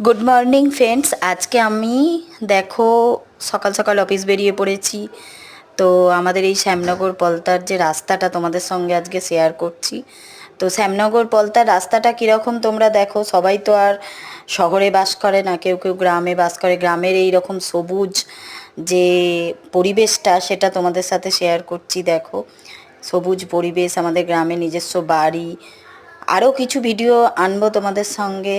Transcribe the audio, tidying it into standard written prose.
Good morning friends. আজকে আমি দেখো সকাল সকাল অফিস বেরিয়ে পড়েছি। তো আমাদের এই শ্যামনগর পলতার যে রাস্তাটা তোমাদের সঙ্গে আজকে শেয়ার করছি। তো শ্যামনগর পলতার রাস্তাটা কীরকম তোমরা দেখো। সবাই তো আর শহরে বাস করে না, কেউ কেউ গ্রামে বাস করে। গ্রামের এই রকম সবুজ যে পরিবেশটা সেটা তোমাদের সাথে শেয়ার করছি। দেখো সবুজ পরিবেশ, আমাদের গ্রামে নিজস্ব বাড়ি, আরও কিছু ভিডিও আনবো তোমাদের সঙ্গে।